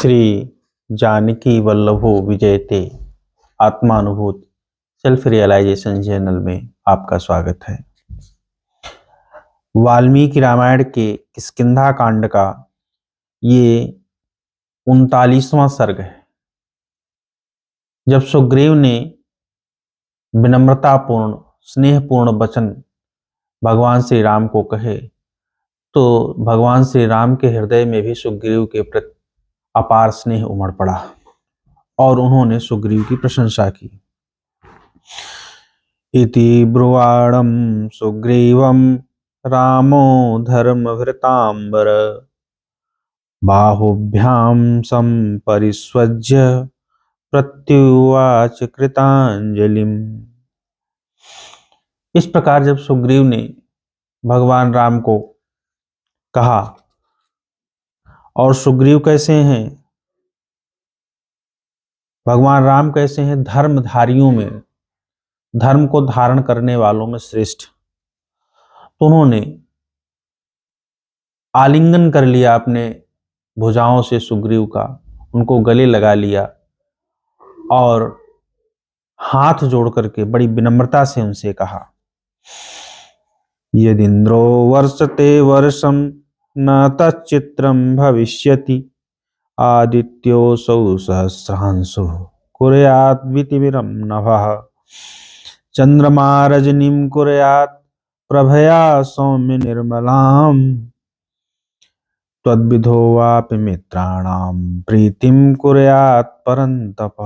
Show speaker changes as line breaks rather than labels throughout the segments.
श्री जानकी वल्लभो विजयते आत्मानुभूत self realisation channel में आपका स्वागत है। वाल्मीकि रामायण के किष्किंधा कांड का ये 39वां सर्ग है। जब सुग्रीव ने विनम्रतापूर्ण स्नेहपूर्ण वचन भगवान श्री राम को कहे तो भगवान श्री राम के हृदय में भी सुग्रीव के प्रति अपार स्नेह उमड़ पड़ा और उन्होंने सुग्रीव की प्रशंसा की। इति ब्रुवाणं सुग्रीवं रामो धर्मभृतांबर बाहुभ्यां संपरिस्वज्य प्रत्युवाच कृतांजलिम्। इस प्रकार जब सुग्रीव ने भगवान राम को कहा, और सुग्रीव कैसे हैं, भगवान राम कैसे हैं, धर्मधारियों में, धर्म को धारण करने वालों में श्रेष्ठ। तो उन्होंने आलिंगन कर लिया अपने भुजाओं से सुग्रीव का, उनको गले लगा लिया और हाथ जोड़ करके बड़ी विनम्रता से उनसे कहा, यदिन्द्रो वर्षते वर्षम न तच्चित्रम भविष्यति आदित्योऽसौ सहस्रांशुः कुर्यात् वितिविरं नभः चंद्रमा रजनीं कुर्यात् प्रभया सौम्य निर्मलां त्वद्विधो वापि मित्राणां प्रीतिं कुर्यात् परन्तप।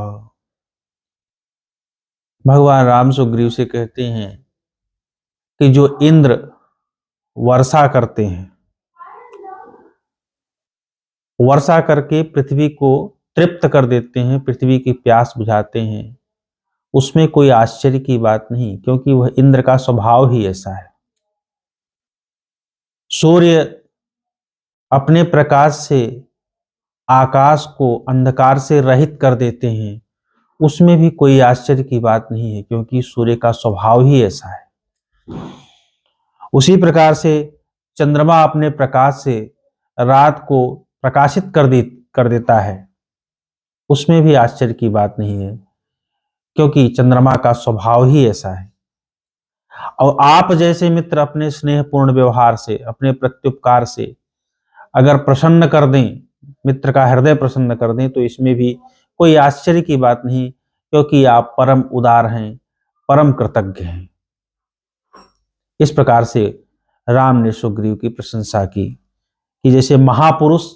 भगवान राम सुग्रीव से कहते हैं कि जो इंद्र वर्षा करते हैं, वर्षा करके पृथ्वी को तृप्त कर देते हैं, पृथ्वी की प्यास बुझाते हैं, उसमें कोई आश्चर्य की बात नहीं, क्योंकि वह इंद्र का स्वभाव ही ऐसा है। सूर्य अपने प्रकाश से आकाश को अंधकार से रहित कर देते हैं, उसमें भी कोई आश्चर्य की बात नहीं है, क्योंकि सूर्य का स्वभाव ही ऐसा है। उसी प्रकार से चंद्रमा अपने प्रकाश से रात को प्रकाशित कर देता है, उसमें भी आश्चर्य की बात नहीं है, क्योंकि चंद्रमा का स्वभाव ही ऐसा है। और आप जैसे मित्र अपने स्नेहपूर्ण व्यवहार से, अपने प्रत्युपकार से अगर प्रसन्न कर दें, मित्र का हृदय प्रसन्न कर दें, तो इसमें भी कोई आश्चर्य की बात नहीं, क्योंकि आप परम उदार हैं, परम कृतज्ञ हैं। इस प्रकार से राम ने सुग्रीव की प्रशंसा की कि जैसे महापुरुष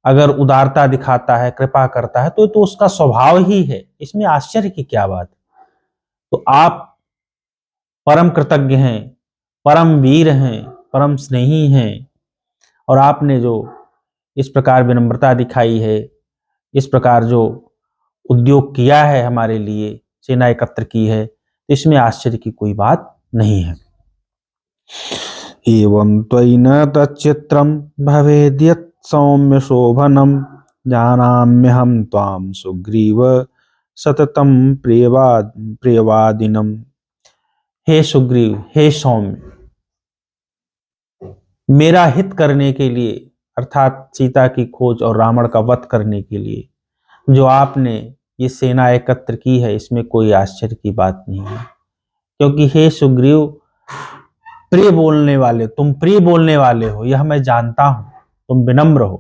अगर उदारता दिखाता है, कृपा करता है, तो उसका स्वभाव ही है, इसमें आश्चर्य की क्या बात। तो आप परम कृतज्ञ हैं, परम वीर हैं, परम स्नेही हैं, और आपने जो इस प्रकार विनम्रता दिखाई है, इस प्रकार जो उद्योग किया है, हमारे लिए सेना एकत्र की है, तो इसमें आश्चर्य की कोई बात नहीं है। एवं त्वयि न तच्चित्रं भवेद्यत् सौम्य शोभनं जानाम्यहं त्वां सुग्रीव सततं प्रियवादिनं। हे सुग्रीव, हे सौम्य, मेरा हित करने के लिए, अर्थात सीता की खोज और रावण का वध करने के लिए जो आपने ये सेना एकत्र की है, इसमें कोई आश्चर्य की बात नहीं है, क्योंकि हे सुग्रीव, प्रिय बोलने वाले, तुम प्रिय बोलने वाले हो, यह मैं जानता हूं, तुम विनम्र हो।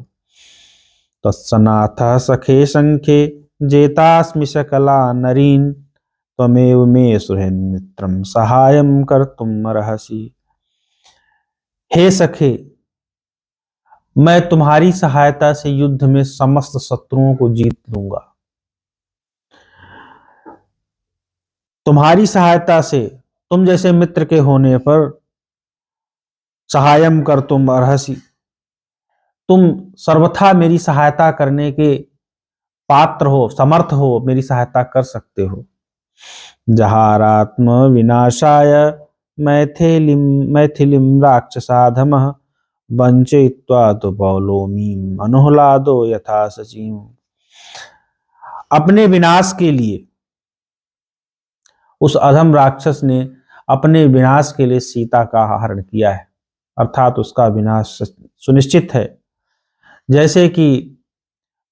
तत्सनाथ सखे संखे जेतास्मि सकला नरीन त्वमेव मे सुहृन्मित्रं सहायं कर्तुम् अर्हसि। हे सखे, मैं तुम्हारी सहायता से युद्ध में समस्त शत्रुओं को जीत लूंगा। तुम्हारी सहायता से, तुम जैसे मित्र के होने पर सहायम कर्तुम् अर्हसि, तुम सर्वथा मेरी सहायता करने के पात्र हो, समर्थ हो, मेरी सहायता कर सकते हो। जहारात्म विनाशाय मैथिलीं राक्षसाधमः वंचयित्वा तो पौलोमी अनुह्लादो यथा सचिव। अपने विनाश के लिए उस अधम राक्षस ने अपने विनाश के लिए सीता का हरण किया है, अर्थात उसका विनाश सुनिश्चित है। जैसे कि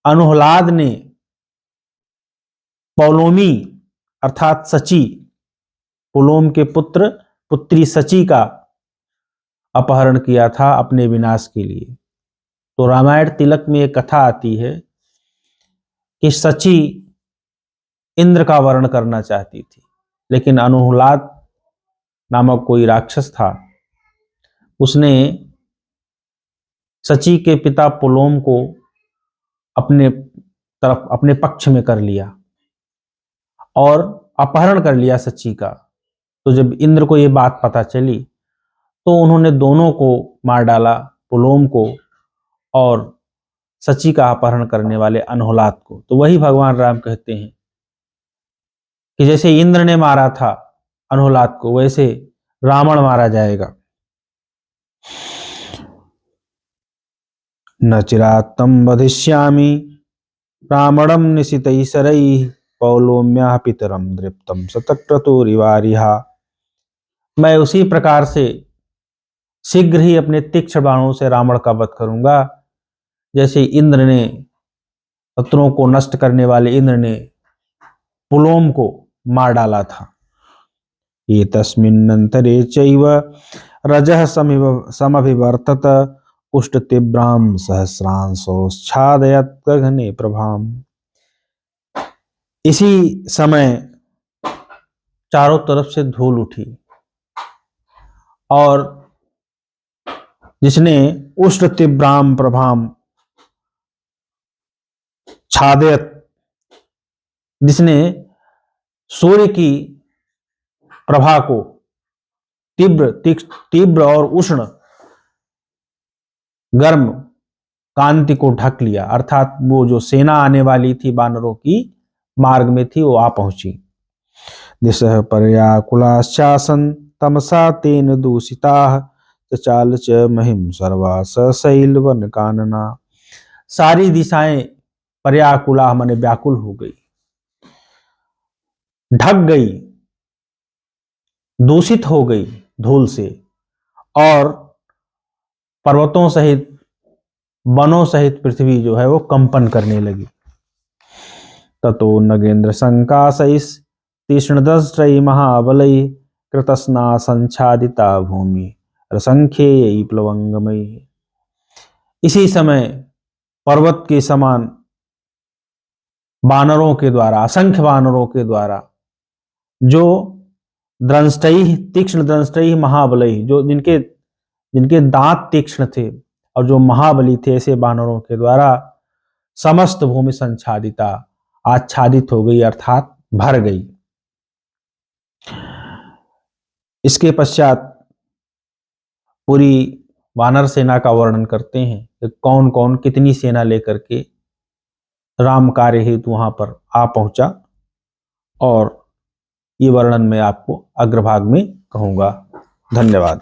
अनुहलाद ने पौलोमी अर्थात सची, पुलोम के पुत्री सची का अपहरण किया था अपने विनाश के लिए। तो रामायण तिलक में एक कथा आती है कि सची इंद्र का वर्ण करना चाहती थी, लेकिन अनुहलाद नामक कोई राक्षस था, उसने सची के पिता पुलोम को अपने पक्ष में कर लिया और अपहरण कर लिया सची का। तो जब इंद्र को ये बात पता चली तो उन्होंने दोनों को मार डाला, पुलोम को और सची का अपहरण करने वाले अनुहलाद को। तो वही भगवान राम कहते हैं कि जैसे इंद्र ने मारा था अनुहलाद को, वैसे रावण मारा जाएगा। न चिरात्तम वधिष्यामि रावणम निशितैः पौलोम्या पितरम दृप्तम शतक्रतुरिवारिहा। मैं उसी प्रकार से शीघ्र ही अपने तीक्ष्ण बाणों से रावण का वध करूंगा, जैसे इंद्र ने, शत्रुओं को नष्ट करने वाले इंद्र ने पुलोम को मार डाला था। एतस्मिन्नन्तरे चैव रजः समभिवर्तत उष्टतीव्रां सहस्रांशोच्छादयत् गगने प्रभाम। इसी समय चारों तरफ से धूल उठी और जिसने उष्टतीव्रां प्रभाम छादयत, जिसने सूर्य की प्रभा को तीव्र और उष्ण गर्म कांति को ढक लिया, अर्थात वो जो सेना आने वाली थी वानरों की मार्ग में थी, वो आ पहुंची। दिशः पर्याकुलाश्चासन तमसा तेन दूषिताः चाल च महिम सर्वा सशैल वन कानना। सारी दिशाएं पर्याकुला माने व्याकुल हो गई, ढक गई, दूषित हो गई धूल से, और पर्वतों सहित, वनों सहित पृथ्वी जो है वो कंपन करने लगी। ततो नगेंद्र संकाशैः तीक्ष्णदंष्ट्रैः महाबलैः कृतस्ना संच्छादिता भूमि रसंख्यैः प्लवंगमैः। इसी समय पर्वत के समान वानरों के द्वारा, असंख्य वानरों के द्वारा, जो दंष्ट्रैः तीक्ष्ण दंष्ट्रैः महाबलैः, जो जिनके दांत तीक्ष्ण थे और जो महाबली थे, ऐसे वानरों के द्वारा समस्त भूमि संच्छादिता, आच्छादित हो गई, अर्थात भर गई। इसके पश्चात पूरी वानर सेना का वर्णन करते हैं कि कौन कौन कितनी सेना लेकर के राम कार्य हेतु वहां पर आ पहुंचा, और ये वर्णन मैं आपको अग्रभाग में कहूंगा। धन्यवाद।